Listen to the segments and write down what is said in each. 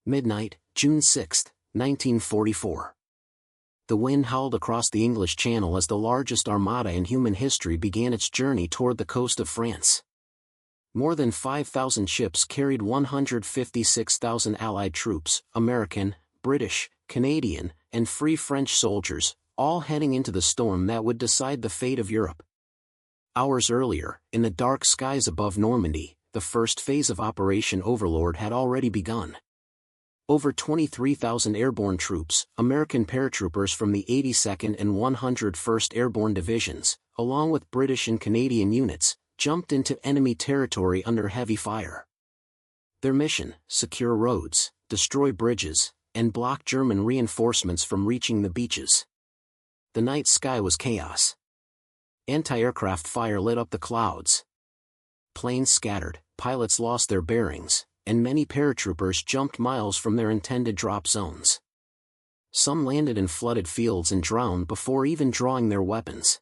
Midnight, June 6, 1944. The wind howled across the English Channel as the largest armada in human history began its journey toward the coast of France. More than 5,000 ships carried 156,000 Allied troops, American, British, Canadian, and Free French soldiers, all heading into the storm that would decide the fate of Europe. Hours earlier, in the dark skies above Normandy, the first phase of Operation Overlord had already begun. Over 23,000 airborne troops, American paratroopers from the 82nd and 101st Airborne Divisions, along with British and Canadian units, jumped into enemy territory under heavy fire. Their mission: secure roads, destroy bridges, and block German reinforcements from reaching the beaches. The night sky was chaos. Anti-aircraft fire lit up the clouds. Planes scattered, pilots lost their bearings, and many paratroopers jumped miles from their intended drop zones. Some landed in flooded fields and drowned before even drawing their weapons.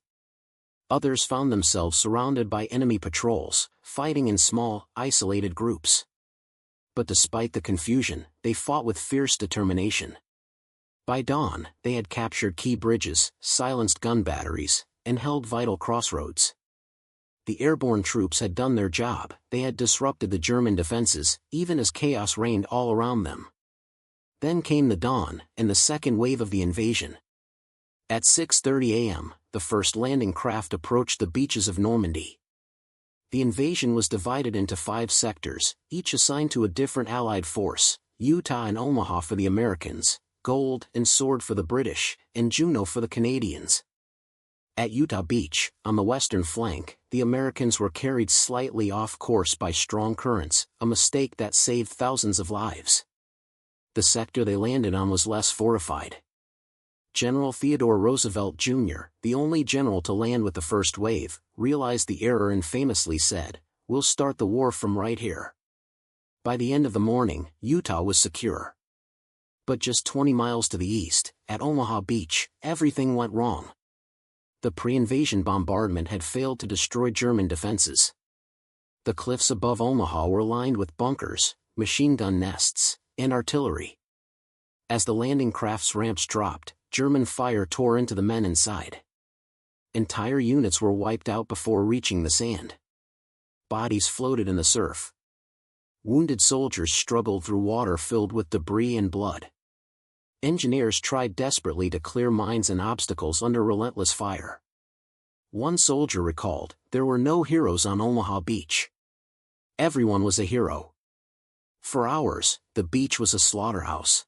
Others found themselves surrounded by enemy patrols, fighting in small, isolated groups. But despite the confusion, they fought with fierce determination. By dawn, they had captured key bridges, silenced gun batteries, and held vital crossroads. The airborne troops had done their job. They had disrupted the German defenses, even as chaos reigned all around them. Then came the dawn, and the second wave of the invasion. At 6:30 a.m., the first landing craft approached the beaches of Normandy. The invasion was divided into 5 sectors, each assigned to a different Allied force: Utah and Omaha for the Americans, Gold and Sword for the British, and Juno for the Canadians. At Utah Beach, on the western flank, the Americans were carried slightly off course by strong currents, a mistake that saved thousands of lives. The sector they landed on was less fortified. General Theodore Roosevelt Jr., the only general to land with the first wave, realized the error and famously said, "We'll start the war from right here." By the end of the morning, Utah was secure. But just 20 miles to the east, at Omaha Beach, everything went wrong. The pre-invasion bombardment had failed to destroy German defenses. The cliffs above Omaha were lined with bunkers, machine gun nests, and artillery. As the landing craft's ramps dropped, German fire tore into the men inside. Entire units were wiped out before reaching the sand. Bodies floated in the surf. Wounded soldiers struggled through water filled with debris and blood. Engineers tried desperately to clear mines and obstacles under relentless fire. One soldier recalled, "There were no heroes on Omaha Beach. Everyone was a hero." For hours, the beach was a slaughterhouse.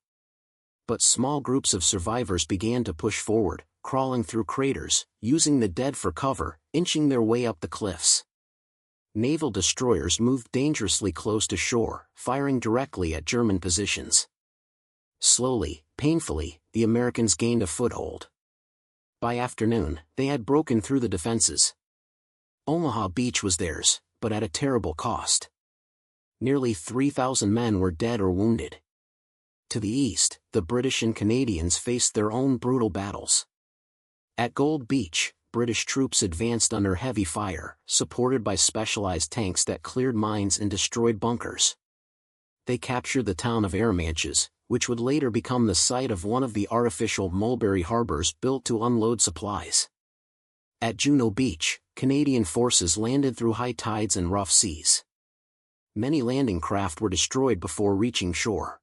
But small groups of survivors began to push forward, crawling through craters, using the dead for cover, inching their way up the cliffs. Naval destroyers moved dangerously close to shore, firing directly at German positions. Slowly, painfully, the Americans gained a foothold. By afternoon, they had broken through the defenses. Omaha Beach was theirs, but at a terrible cost. Nearly 3,000 men were dead or wounded. To the east, the British and Canadians faced their own brutal battles. At Gold Beach, British troops advanced under heavy fire, supported by specialized tanks that cleared mines and destroyed bunkers. They captured the town of Arromanches, which would later become the site of one of the artificial mulberry harbors built to unload supplies. At Juno Beach, Canadian forces landed through high tides and rough seas. Many landing craft were destroyed before reaching shore.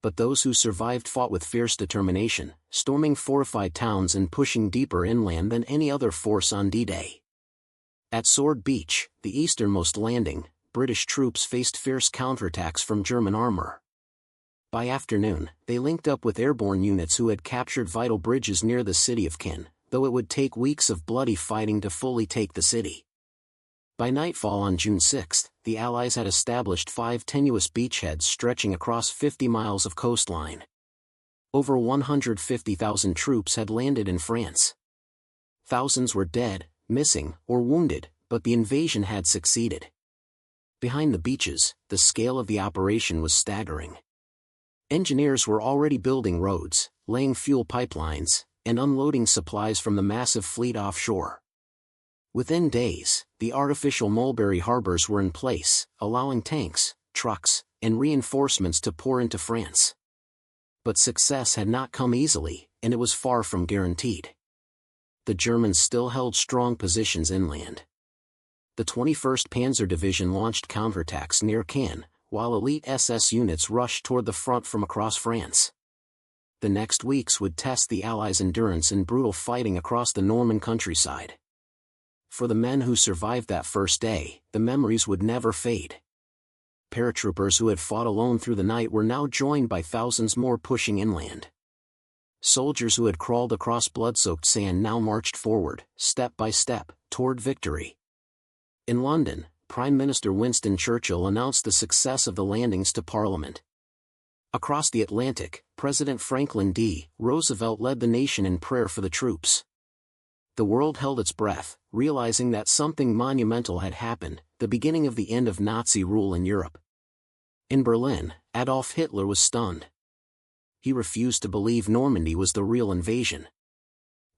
But those who survived fought with fierce determination, storming fortified towns and pushing deeper inland than any other force on D-Day. At Sword Beach, the easternmost landing, British troops faced fierce counterattacks from German armor. By afternoon, they linked up with airborne units who had captured vital bridges near the city of Caen, though it would take weeks of bloody fighting to fully take the city. By nightfall on June 6, the Allies had established 5 tenuous beachheads stretching across 50 miles of coastline. Over 150,000 troops had landed in France. Thousands were dead, missing, or wounded, but the invasion had succeeded. Behind the beaches, the scale of the operation was staggering. Engineers were already building roads, laying fuel pipelines, and unloading supplies from the massive fleet offshore. Within days, the artificial mulberry harbors were in place, allowing tanks, trucks, and reinforcements to pour into France. But success had not come easily, and it was far from guaranteed. The Germans still held strong positions inland. The 21st Panzer Division launched counterattacks near Caen, while elite SS units rushed toward the front from across France. The next weeks would test the Allies' endurance in brutal fighting across the Norman countryside. For the men who survived that first day, the memories would never fade. Paratroopers who had fought alone through the night were now joined by thousands more pushing inland. Soldiers who had crawled across blood-soaked sand now marched forward, step by step, toward victory. In London, Prime Minister Winston Churchill announced the success of the landings to Parliament. Across the Atlantic, President Franklin D. Roosevelt led the nation in prayer for the troops. The world held its breath, realizing that something monumental had happened, the beginning of the end of Nazi rule in Europe. In Berlin, Adolf Hitler was stunned. He refused to believe Normandy was the real invasion.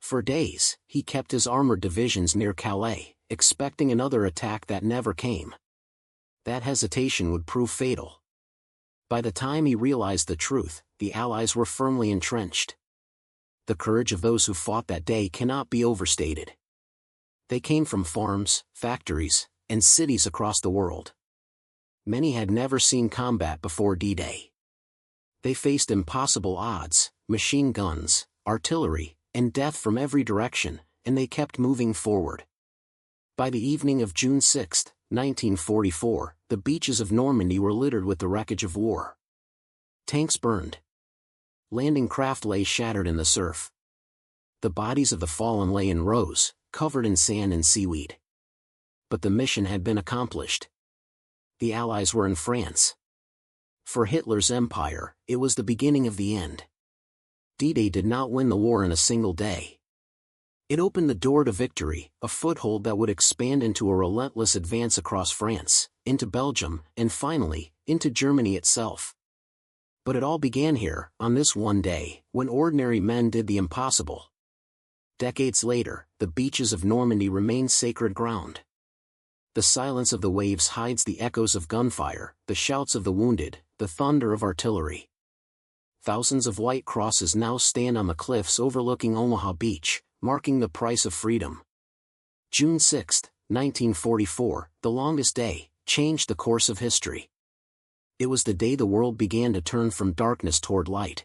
For days, he kept his armored divisions near Calais, expecting another attack that never came. That hesitation would prove fatal. By the time he realized the truth, the Allies were firmly entrenched. The courage of those who fought that day cannot be overstated. They came from farms, factories, and cities across the world. Many had never seen combat before D-Day. They faced impossible odds, machine guns, artillery, and death from every direction, and they kept moving forward. By the evening of June 6, 1944, the beaches of Normandy were littered with the wreckage of war. Tanks burned. Landing craft lay shattered in the surf. The bodies of the fallen lay in rows, covered in sand and seaweed. But the mission had been accomplished. The Allies were in France. For Hitler's empire, it was the beginning of the end. D-Day did not win the war in a single day. It opened the door to victory, a foothold that would expand into a relentless advance across France, into Belgium, and finally, into Germany itself. But it all began here, on this one day, when ordinary men did the impossible. Decades later, the beaches of Normandy remain sacred ground. The silence of the waves hides the echoes of gunfire, the shouts of the wounded, the thunder of artillery. Thousands of white crosses now stand on the cliffs overlooking Omaha Beach, marking the price of freedom. June 6, 1944, the longest day, changed the course of history. It was the day the world began to turn from darkness toward light.